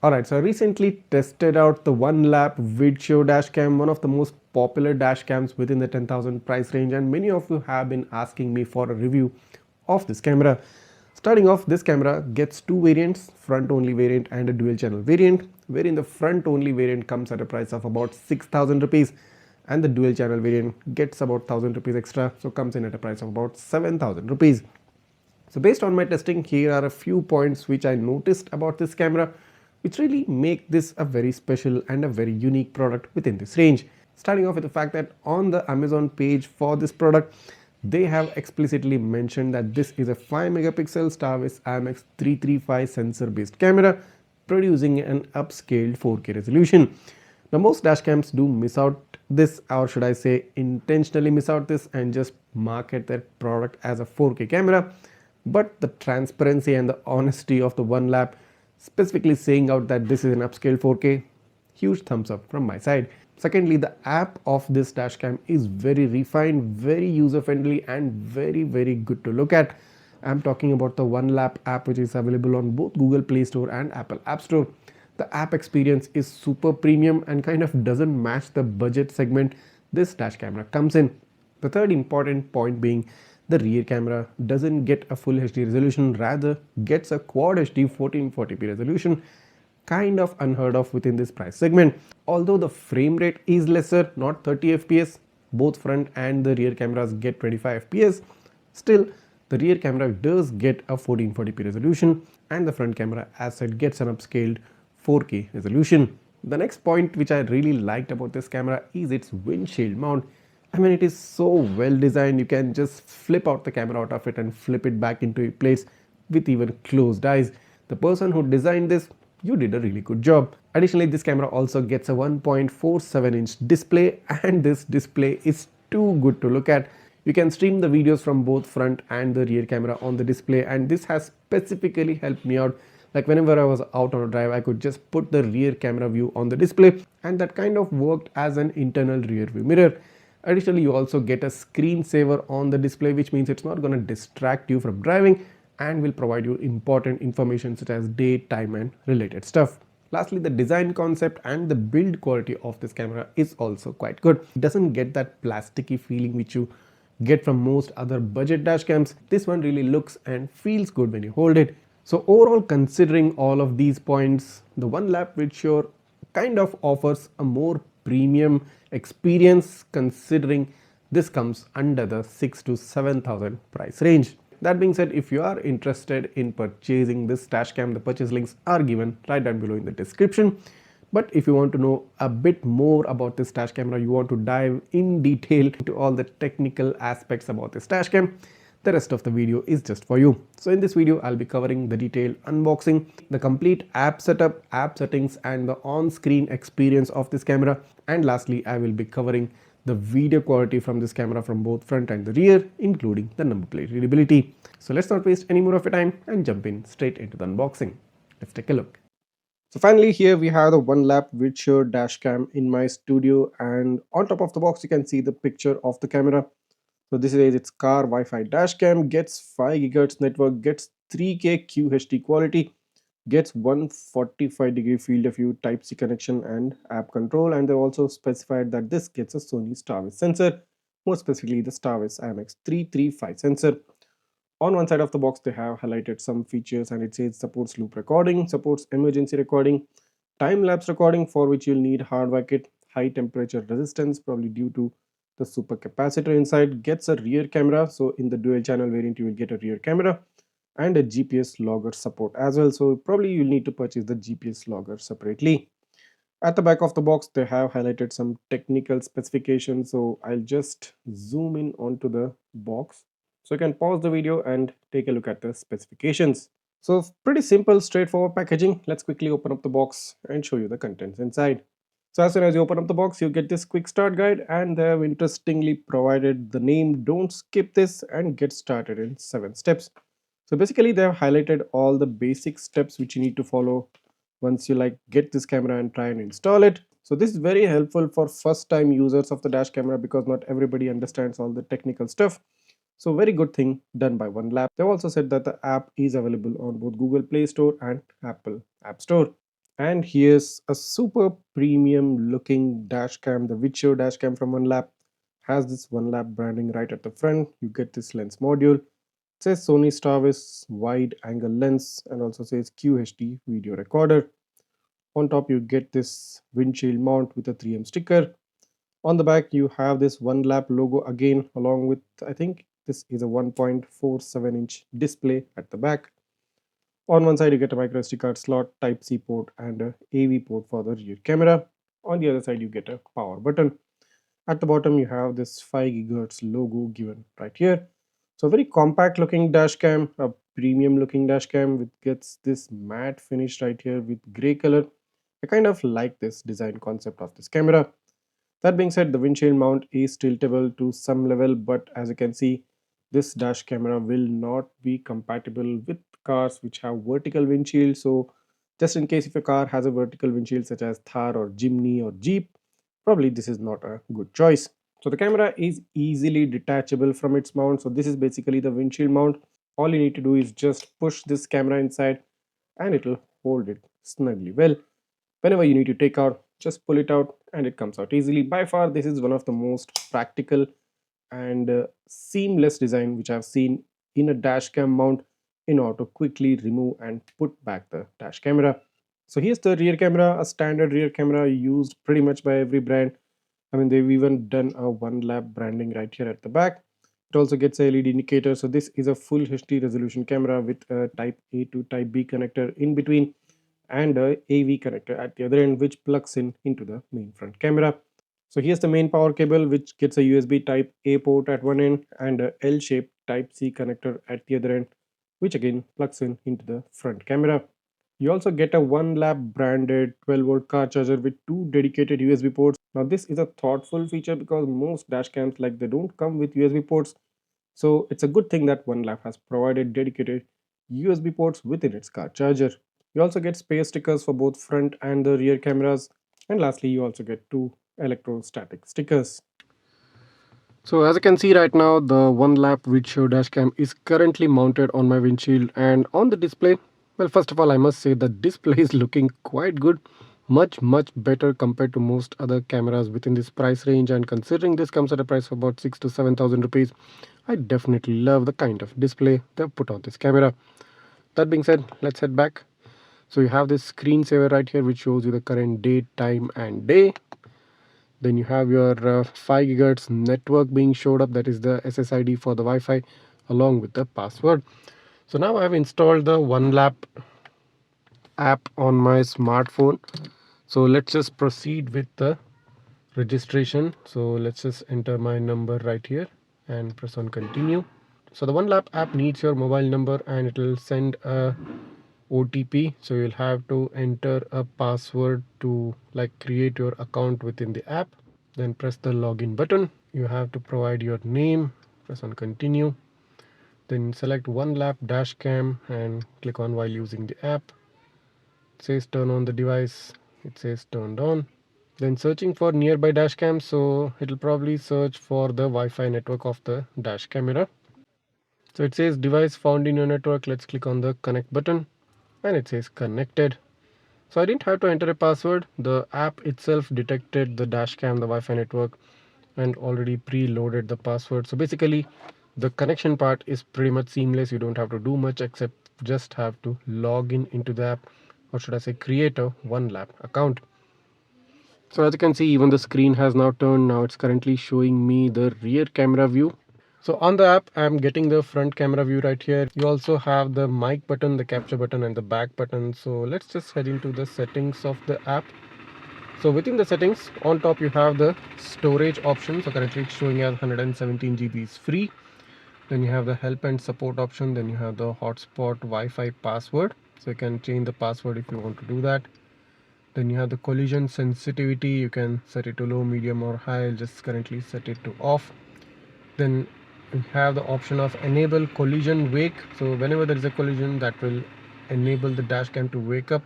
Alright, so I recently tested out the Onelap Vidsure dashcam, one of the most popular dashcams within the 10,000 price range, and many of you have been asking me for a review of this camera. Starting off, this camera gets two variants, front only variant and a dual channel variant, wherein the front only variant comes at a price of about 6,000 rupees and the dual channel variant gets about 1,000 rupees extra, so comes in at a price of about 7,000 rupees. So based on my testing, here are a few points which I noticed about this camera which really make this a very special and a very unique product within this range. Starting off with the fact that on the Amazon page for this product, they have explicitly mentioned that this is a 5 megapixel Starvis IMX 335 sensor based camera producing an upscaled 4K resolution. Now most dashcams do miss out this, or should I say intentionally miss out this, and just market their product as a 4K camera, but the transparency and the honesty of the Onelap specifically saying out that this is an upscale 4K, huge thumbs up from my side. Secondly, the app of this dashcam is very refined, very user friendly and very good to look at. I'm talking about the Onelap app, which is available on both Google Play Store and Apple App Store. The app experience is super premium and kind of doesn't match the budget segment this dash camera comes in. The third important point being the rear camera doesn't get a full HD resolution, rather gets a quad HD 1440p resolution, kind of unheard of within this price segment. Although the frame rate is lesser, not 30 fps, both front and the rear cameras get 25 fps, still the rear camera does get a 1440p resolution and the front camera as said gets an upscaled 4K resolution. The next point which I really liked about this camera is its windshield mount. I mean, it is so well designed, you can just flip out the camera out of it and flip it back into place with even closed eyes. The person who designed this, you did a really good job. Additionally, this camera also gets a 1.47 inch display, and this display is too good to look at. You can stream the videos from both front and the rear camera on the display, and this has specifically helped me out. Like whenever I was out on a drive, I could just put the rear camera view on the display, and that kind of worked as an internal rear view mirror. Additionally, you also get a screensaver on the display, which means it's not going to distract you from driving and will provide you important information such as date, time and related stuff. Lastly, the design concept and the build quality of this camera is also quite good. It doesn't get that plasticky feeling which you get from most other budget dash cams. This one really looks and feels good when you hold it. So overall, considering all of these points, the Onelap Vidsure kind of offers a more premium experience, considering this comes under the 6 to 7,000 price range. That being said, if you are interested in purchasing this dashcam, the purchase links are given right down below in the description. But if you want to know a bit more about this dash camera, you want to dive in detail into all the technical aspects about this dash cam, the rest of the video is just for you. So in this video, I'll be covering the detailed unboxing, the complete app setup, app settings and the on-screen experience of this camera. And lastly, I will be covering the video quality from this camera from both front and the rear, including the number plate readability. So let's not waste any more of your time and jump in straight into the unboxing. Let's take a look. So finally, here we have the Onelap Vidsure dashcam in my studio, and on top of the box you can see the picture of the camera. So this is its car Wi-Fi dashcam, gets 5 GHz network, gets 3K QHD quality, gets 145-degree field of view Type-C connection and app control, and they also specified that this gets a Sony Starvis sensor, more specifically the Starvis IMX 335 sensor. On one side of the box they have highlighted some features, and it says supports loop recording, supports emergency recording, time-lapse recording for which you'll need hardware kit, high temperature resistance probably due to the super capacitor inside, gets a rear camera, so in the dual channel variant you will get a rear camera, and a GPS logger support as well, so probably you'll need to purchase the GPS logger separately. At the back of the box they have highlighted some technical specifications, so I'll just zoom in onto the box so you can pause the video and take a look at the specifications. So pretty simple, straightforward packaging. Let's quickly open up the box and show you the contents inside. So as soon as you open up the box, you get this quick start guide, and they have interestingly provided the name "Don't skip this and get started in 7 steps." So basically they have highlighted all the basic steps which you need to follow once you get this camera and try and install it. So this is very helpful for first time users of the dash camera, because not everybody understands all the technical stuff. So very good thing done by Onelap. They've also said that the app is available on both Google Play Store and Apple App Store. And here's a super premium looking dash cam. The Vidsure dash cam from Onelap has this Onelap branding right at the front. You get this lens module. It says Sony Starvis wide angle lens and also says QHD video recorder. On top you get this windshield mount with a 3M sticker. On the back you have this Onelap logo again, along with, I think this is a 1.47-inch display at the back. On one side, you get a micro SD card slot, Type C port, and a AV port for the rear camera. On the other side, you get a power button. At the bottom, you have this 5 GHz logo given right here. So, a very compact looking dash cam, a premium looking dash cam, which gets this matte finish right here with gray color. I kind of like this design concept of this camera. That being said, the windshield mount is tiltable to some level, but as you can see, this dash camera will not be compatible with cars which have vertical windshield. So just in case if a car has a vertical windshield such as Thar or Jimny or Jeep, probably this is not a good choice. So the camera is easily detachable from its mount. So this is basically the windshield mount. All you need to do is just push this camera inside and it will hold it snugly well. Whenever you need to take out, just pull it out and it comes out easily. By far this is one of the most practical and seamless design which I've seen in a dash cam mount in order to quickly remove and put back the dash camera. So here's the rear camera, a standard rear camera used pretty much by every brand. I mean, they've even done a Onelap branding right here at the back. It also gets a LED indicator. So this is a full HD resolution camera with a type A to type B connector in between and a AV connector at the other end, which plugs in into the main front camera. So here's the main power cable, which gets a USB type A port at one end and a L-shaped type C connector at the other end, which again plugs in into the front camera. You also get a Onelap branded 12-volt car charger with two dedicated USB ports. Now this is a thoughtful feature because most dash cams, like, they don't come with USB ports. So it's a good thing that Onelap has provided dedicated USB ports within its car charger. You also get space stickers for both front and the rear cameras. And lastly, you also get two electrostatic stickers. So as you can see right now, the Onelap Vidsure dashcam is currently mounted on my windshield, and on the display, well, first of all, I must say the display is looking quite good, much better compared to most other cameras within this price range. And considering this comes at a price of about 6 to 7,000 rupees, I definitely love the kind of display they've put on this camera. That being said, let's head back. So you have this screensaver right here which shows you the current date, time and day. Then you have your 5 gigahertz network being showed up, that is the SSID for the Wi-Fi, along with the password. So now I've installed the Onelap app on my smartphone. So let's just proceed with the registration. So let's just enter my number right here and press on continue. So the Onelap app needs your mobile number and it will send a OTP. So you'll have to enter a password to create your account within the app. Then press the login button. You have to provide your name, press on continue. Then select Onelap Dashcam and click on while using the app. It says turn on the device. It says turned on. Then searching for nearby dashcam, so it'll probably search for the Wi-Fi network of the dash camera. So it says device found in your network. Let's click on the connect button and it says connected. So I didn't have to enter a password. The app itself detected the dashcam, the Wi-Fi network, and already preloaded the password. So basically the connection part is pretty much seamless. You don't have to do much except just have to log in into the app, or should I say create a Onelap account. So as you can see, even the screen has now turned. Now it's currently showing me the rear camera view. So on the app, I'm getting the front camera view right here. You also have the mic button, the capture button and the back button. So let's just head into the settings of the app. So within the settings, on top you have the storage option. So currently it's showing as 117 GB is free. Then you have the help and support option. Then you have the hotspot Wi-Fi password. So you can change the password if you want to do that. Then you have the collision sensitivity. You can set it to low, medium or high. I'll just currently set it to off. Then you have the option of enable collision wake. So whenever there is a collision, that will enable the dash cam to wake up.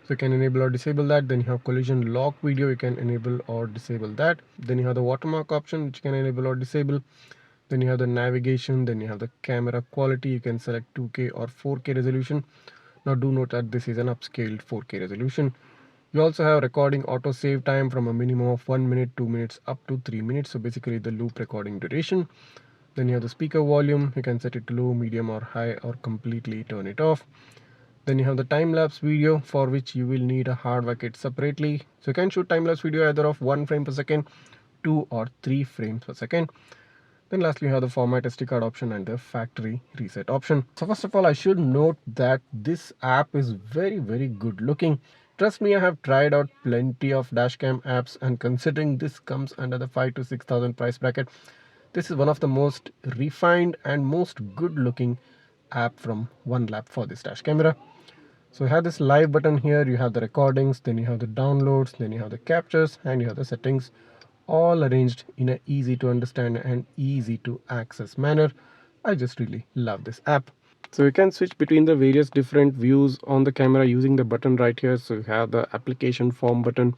So you can enable or disable that. Then you have collision lock video. You can enable or disable that. Then you have the watermark option, which you can enable or disable. Then you have the navigation. Then you have the camera quality. You can select 2K or 4K resolution. Now do note that this is an upscaled 4K resolution. You also have recording auto save time from a minimum of 1 minute, 2 minutes up to 3 minutes. So basically the loop recording duration. Then you have the speaker volume. You can set it to low, medium or high or completely turn it off. Then you have the time-lapse video, for which you will need a hardware kit separately. So you can shoot time-lapse video either of 1 frame per second, 2 or 3 frames per second. Then lastly, you have the format SD card option and the factory reset option. So first of all, I should note that this app is very good looking. Trust me, I have tried out plenty of dashcam apps, and considering this comes under the 5 to 6,000 price bracket, this is one of the most refined and most good looking app from Onelap for this dash camera. So you have this live button here, you have the recordings, then you have the downloads, then you have the captures, and you have the settings, all arranged in a easy to understand and easy to access manner. I just really love this app. So you can switch between the various different views on the camera using the button right here. So you have the application form button,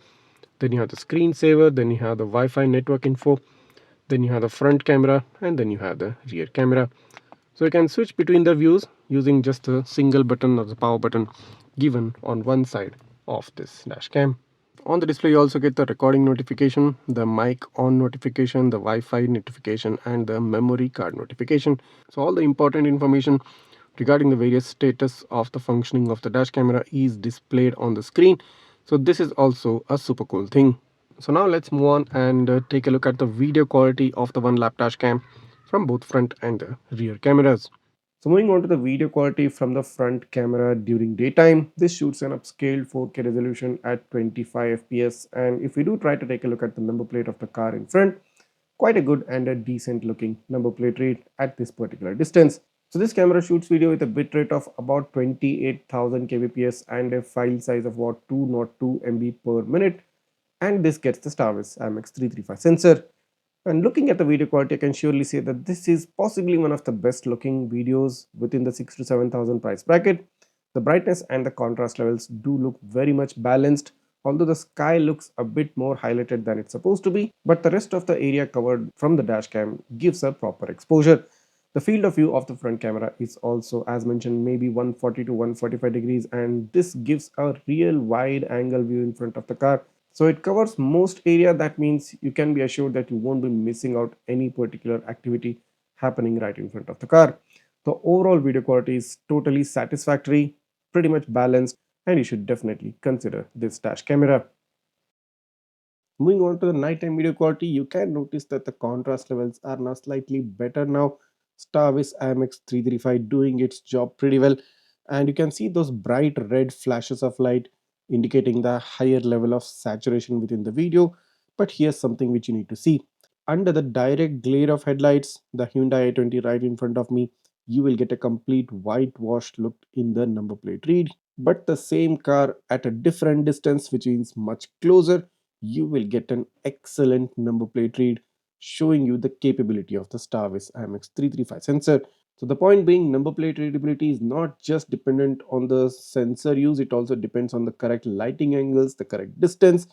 then you have the screensaver, then you have the Wi-Fi network info, then you have the front camera, and then you have the rear camera. So you can switch between the views using just a single button or the power button given on one side of this dash cam. On the display you also get the recording notification, the mic on notification, the Wi-Fi notification and the memory card notification. So all the important information regarding the various status of the functioning of the dash camera is displayed on the screen. So this is also a super cool thing. So now let's move on and take a look at the video quality of the Onelap dash cam from both front and the rear cameras. So moving on to the video quality from the front camera during daytime, this shoots an upscaled 4K resolution at 25 fps, and if we do try to take a look at the number plate of the car in front, quite a good and a decent looking number plate read at this particular distance. So this camera shoots video with a bitrate of about 28,000 kbps and a file size of about 202 MB per minute, and this gets the Starvis IMX335 sensor. And looking at the video quality, I can surely say that this is possibly one of the best looking videos within the 6 to 7,000 price bracket. The brightness and the contrast levels do look very much balanced, although the sky looks a bit more highlighted than it's supposed to be, but the rest of the area covered from the dash cam gives a proper exposure. The field of view of the front camera is also, as mentioned, maybe 140 to 145 degrees, and this gives a real wide angle view in front of the car. So it covers most area. That means you can be assured that you won't be missing out any particular activity happening right in front of the car. The overall video quality is totally satisfactory, pretty much balanced, and you should definitely consider this dash camera. Moving on to the nighttime video quality, you can notice that the contrast levels are now slightly better now. Starvis IMX335 doing its job pretty well, and you can see those bright red flashes of light indicating the higher level of saturation within the video. But here's something which you need to see. Under the direct glare of headlights, the Hyundai i20 right in front of me, you will get a complete whitewashed look in the number plate read. But the same car at a different distance, which means much closer, you will get an excellent number plate read showing you the capability of the Starvis IMX335 sensor. So the point being, number plate readability is not just dependent on the sensor use, it also depends on the correct lighting angles, the correct distance,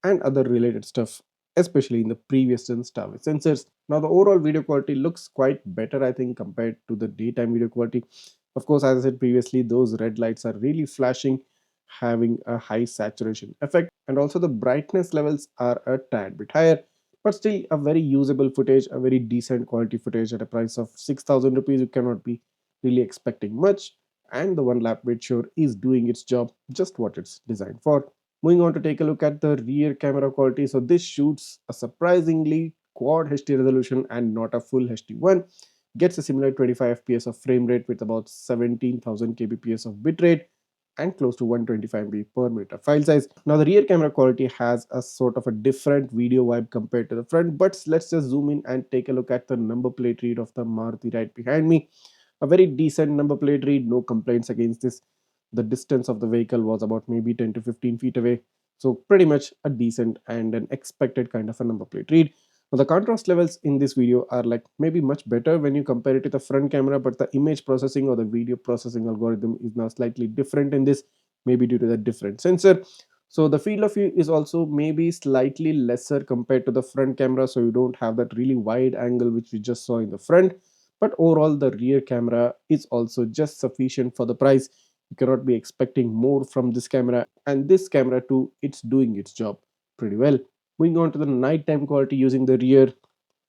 and other related stuff, especially in the previous gen Starvis sensors. Now the overall video quality looks quite better, I think, compared to the daytime video quality. Of course, as I said previously, those red lights are really flashing, having a high saturation effect, and also the brightness levels are a tad bit higher, but still a very usable footage, a very decent quality footage at a price of 6,000 rupees. You cannot be really expecting much, and the Onelap Vidsure is doing its job just what it's designed for. Moving on to take a look at the rear camera quality. So this shoots a surprisingly quad HD resolution and not a full HD one. Gets a similar 25 fps of frame rate with about 17,000 kbps of bitrate and close to 125 MB per minute of file size. Now the rear camera quality has a sort of a different video vibe compared to the front, but let's just zoom in and take a look at the number plate read of the Maruti right behind me. A very decent number plate read, no complaints against this. The distance of the vehicle was about maybe 10 to 15 feet away, so pretty much a decent and an expected kind of a number plate read. Now the contrast levels in this video are like maybe much better when you compare it to the front camera, but the image processing or the video processing algorithm is now slightly different in this, maybe due to the different sensor. So the field of view is also maybe slightly lesser compared to the front camera, so you don't have that really wide angle which we just saw in the front. But overall the rear camera is also just sufficient for the price. You cannot be expecting more from this camera, and this camera too, it's doing its job pretty well. Moving on to the nighttime quality using the rear,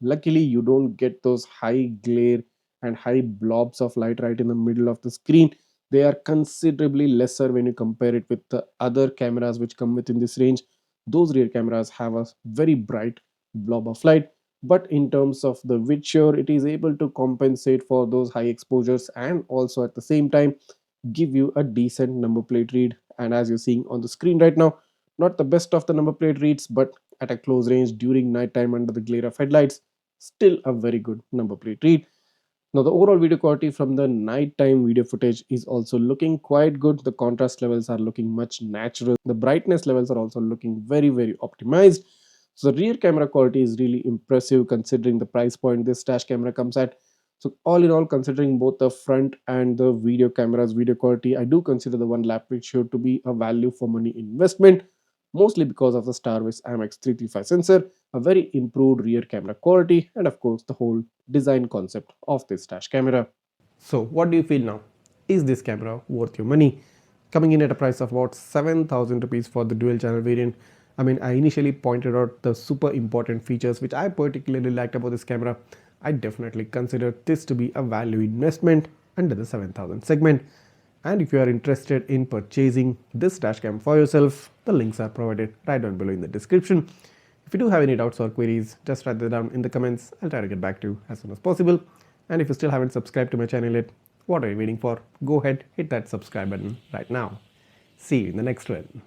luckily you don't get those high glare and high blobs of light right in the middle of the screen. They are considerably lesser when you compare it with the other cameras which come within this range. Those rear cameras have a very bright blob of light, but in terms of the Vidsure, it is able to compensate for those high exposures and also at the same time give you a decent number plate read. And as you're seeing on the screen right now, not the best of the number plate reads, but at a close range during nighttime under the glare of headlights, still a very good number plate read. Now, the overall video quality from the nighttime video footage is also looking quite good. The contrast levels are looking much natural. The brightness levels are also looking very, very optimized. So the rear camera quality is really impressive considering the price point this dash camera comes at. So all in all, considering both the front and the video cameras video quality, I do consider the Onelap Vidsure to be a value for money investment, mostly because of the StarVis IMX335 sensor, a very improved rear camera quality, and of course the whole design concept of this dash camera. So what do you feel now? Is this camera worth your money? Coming in at a price of about 7,000 rupees for the dual channel variant. I mean, I initially pointed out the super important features which I particularly liked about this camera. I definitely consider this to be a value investment under the 7,000 segment. And if you are interested in purchasing this dashcam for yourself, the links are provided right down below in the description. If you do have any doubts or queries, just write them down in the comments. I'll try to get back to you as soon as possible. And if you still haven't subscribed to my channel yet, what are you waiting for? Go ahead, hit that subscribe button right now. See you in the next one.